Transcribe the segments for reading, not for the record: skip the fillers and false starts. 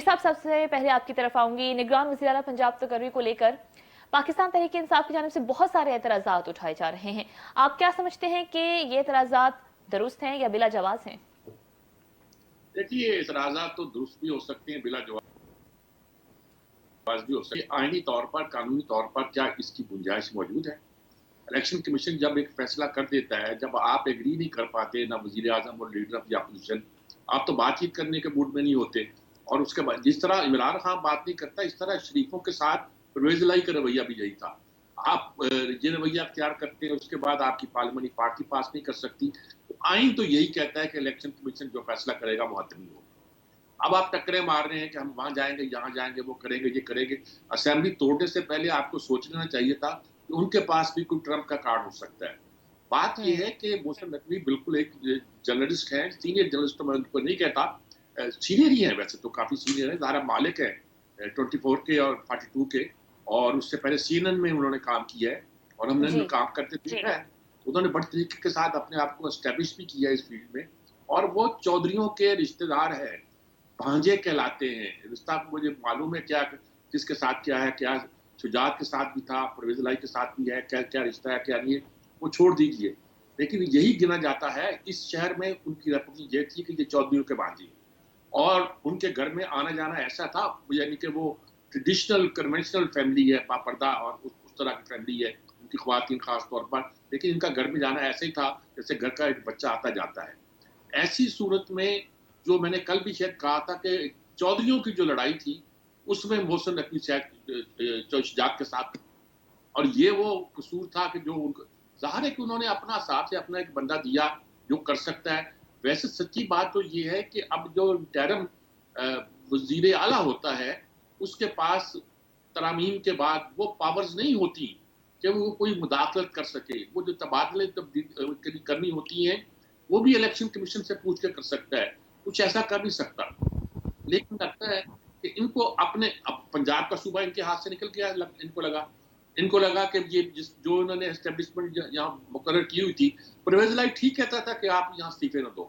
साहब, सबसे पहले आपकी तरफ आऊंगी। निगरान वज़ीर आला पंजाब तकर्री को लेकर पाकिस्तान तहरीक इंसाफ की जानिब से बहुत सारे एतराज़ात उठाए जा रहे हैं। आप क्या समझते हैं कि ये एतराज़ात दुरुस्त हैं या बिला जवाज हैं? देखिए, एतराज़ात तो दुरुस्त भी हो सकते हैं, बिला जवाज भी हो सकते हैं। आईनी तौर पर, कानूनी तौर पर क्या इसकी गुंजाइश मौजूद है? इलेक्शन कमीशन जब एक फैसला कर देता है, जब आप एग्री नहीं कर पाते, ना वजीर आजम और लीडर ऑफ द अपोजिशन, आप तो बातचीत करने के मूड में नहीं होते। और उसके बाद जिस तरह इमरान खान बात नहीं करता, इस तरह शरीफों के साथ परवेज इलाही का रवैया भी यही था। आप ये रवैया अख्तियार करते हैं, उसके बाद आपकी पार्लियामेंट्री पार्टी पास नहीं कर सकती। तो आइन तो यही कहता है कि इलेक्शन कमीशन जो फैसला करेगा वो हतमी हो। अब आप टक्करें मार रहे हैं कि हम वहां जाएंगे, यहाँ जाएंगे, वो करेंगे, ये करेंगे। असेंबली तोड़ने से पहले आपको सोच लेना चाहिए था कि उनके पास भी कोई ट्रम्प का कार्ड हो सकता है। बात यह है कि मोहसिन नकवी बिल्कुल एक जर्नलिस्ट हैं, सीनियर जर्नलिस्ट मैं उनको नहीं कहता, सीनियर ही है, वैसे तो काफी सीनियर है। ज़ारा मालिक है 24 के और 42 के, और उससे पहले CNN में उन्होंने काम किया है और हमने उन्हें काम करते देखा है। उन्होंने बड़े तरीके के साथ अपने आप को एस्टेब्लिश भी किया इस फील्ड में, और वो चौधरियों के रिश्तेदार है, भांजे कहलाते हैं। रिश्ता मुझे मालूम है क्या, किसके साथ क्या है, क्या शुजात के साथ भी था, परवेज इलाही के साथ भी है, क्या क्या रिश्ता है, क्या नहीं है, वो छोड़ दीजिए। लेकिन यही गिना जाता है, इस शहर में उनकी रेपुटेशन ये थी कि ये चौधरियों के भांजे, और उनके घर में आना जाना ऐसा था, यानी कि वो ट्रेडिशनल कन्वेंशनल फैमिली है, पापर्दा और उस तरह की फैमिली है उनकी ख्वातीन खास तौर पर। लेकिन इनका घर में जाना ऐसे ही था जैसे घर का एक बच्चा आता जाता है। ऐसी सूरत में जो मैंने कल भी शायद कहा था कि चौधरियों की जो लड़ाई थी उसमें मोहसिन नकवी शायद शुजात के साथ, और ये वो कसूर था कि जो उनको ज़ाहिर है कि उन्होंने अपना साथ से अपना एक बंदा दिया जो कर सकता है। वैसे सच्ची बात तो ये है कि अब जो इंटरिम वजीर आला होता है, उसके पास तरामीम के बाद वो पावर्स नहीं होती कि वो कोई मुदाखलत कर सके। वो जो तबादले तब्दील करनी होती हैं, वो भी इलेक्शन कमीशन से पूछ के कर सकता है। कुछ ऐसा कर नहीं सकता। लेकिन लगता है कि इनको अपने, अब पंजाब का सूबा इनके हाथ से निकल गया, इनको लगा कि ये जो इन्होंने एस्टेब्लिशमेंट यहाँ मुकर्रर की हुई थी। परवेज इलाही ठीक कहता था कि आप यहाँ इस्तीफे न दो।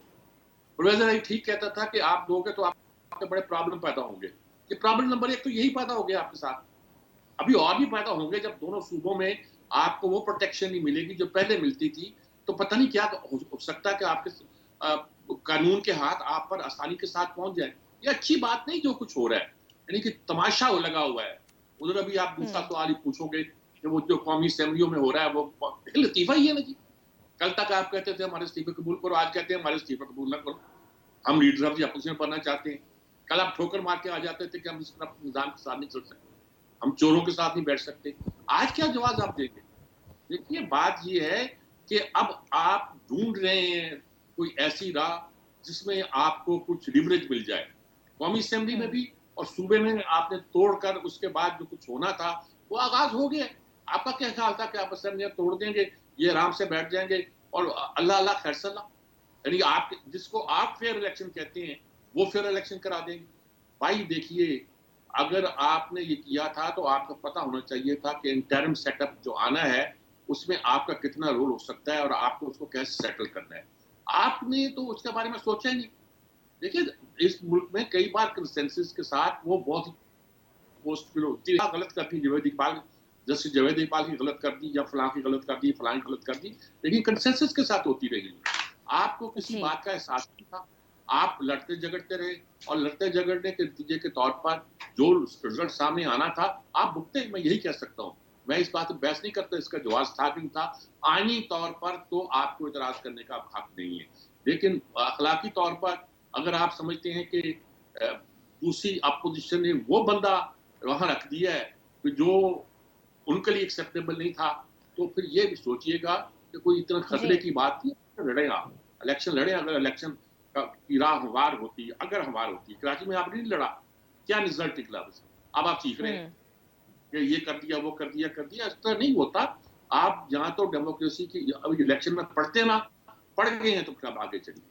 परवेज इलाही ठीक कहता था कि आप दोगे तो आपके बड़े प्रॉब्लम पैदा होंगे। ये प्रॉब्लम नंबर 1 तो यही पैदा हो गया आपके साथ। अभी और भी पैदा होंगे जब दोनों सूबों में आपको वो प्रोटेक्शन नहीं मिलेगी जो पहले मिलती थी। तो पता नहीं क्या हो सकता है कि आपके कानून के हाथ आप पर आसानी के साथ पहुंच जाए। ये अच्छी बात नहीं जो कुछ हो रहा है, यानी कि तमाशा लगा हुआ है। उधर अभी आप दूसरा सवाल ही पूछोगे कि वो जो कौमी असेंबलियों में हो रहा है वो लतीफा ही है ना जी। कल तक आप कहते थे हमारे इस्तीफे कबूल करो, आज कहते हैं हमारे इस्तीफे कबूल ना करो, हम लीडर ऑफ द अपोजिशन बनना चाहते हैं। कल आप ठोकर मार के आ जाते थे कि हम इस तरह निजाम के साथ नहीं चल सकते, हम चोरों के साथ नहीं बैठ सकते। आज क्या जवाब आप देंगे? देखिए, बात ये है कि अब आप ढूंढ रहे हैं कोई ऐसी राह जिसमें आपको कुछ लिवरेज मिल जाए। कौमी असेंबली में भी और सूबे में आपने तोड़कर उसके बाद जो कुछ होना था वो आगाज हो गया। आपका क्या ख्याल था कि आप असेंबलियां तोड़ देंगे, ये आराम से बैठ जाएंगे और अल्लाह अल्लाह खैरसल्ला, यानी आप जिसको आप फेयर इलेक्शन कहते हैं वो फेयर इलेक्शन करा देंगे? भाई देखिए, अगर आपने ये किया था तो आपको पता होना चाहिए था कि इंटरिम सेटअप जो आना है उसमें आपका कितना रोल हो सकता है और आपको उसको कैसे सेटल करना है। आपने तो उसके बारे में सोचा ही नहीं। देखिए, इस मुल्क में कई बार कंसेंसस के साथ वो बहुत पोस्ट होती है, गलत करती जवेद इकबाल, जैसे जवेद इकबाल की गलत कर दी या फलां की गलत कर दी, फलां की गलत कर दी, लेकिन कंसेंसस के साथ होती रही। आपको किसी बात का एहसास नहीं था, आप लड़ते झगड़ते रहे, और लड़ते झगड़ने के नतीजे के तौर पर जो रिजल्ट सामने आना था आप भुगते। मैं यही कह सकता हूँ, मैं इस बात पर बहस नहीं करता, इसका जवाब था कि नहीं था। आईनी तौर पर तो आपको इतराज करने का हक नहीं है, लेकिन अखलाकी तौर पर अगर आप समझते हैं कि दूसरी अपोजिशन ने वो बंदा वहां रख दिया है कि जो उनके लिए एक्सेप्टेबल नहीं था, तो फिर ये भी सोचिएगा कि कोई इतना खतरे की बात थी। लड़े आप इलेक्शन लड़े, अगर इलेक्शन की राह हमवार होती, अगर हमवार होती, कराची में आपने नहीं लड़ा, क्या रिजल्ट निकला? बस अब आप सीख रहे हैं कि ये कर दिया, वो कर दिया, इस तरह नहीं होता। आप यहाँ तो डेमोक्रेसी की, अब इलेक्शन में पढ़ते ना, पढ़ गए हैं तो फिर आप आगे चलिए।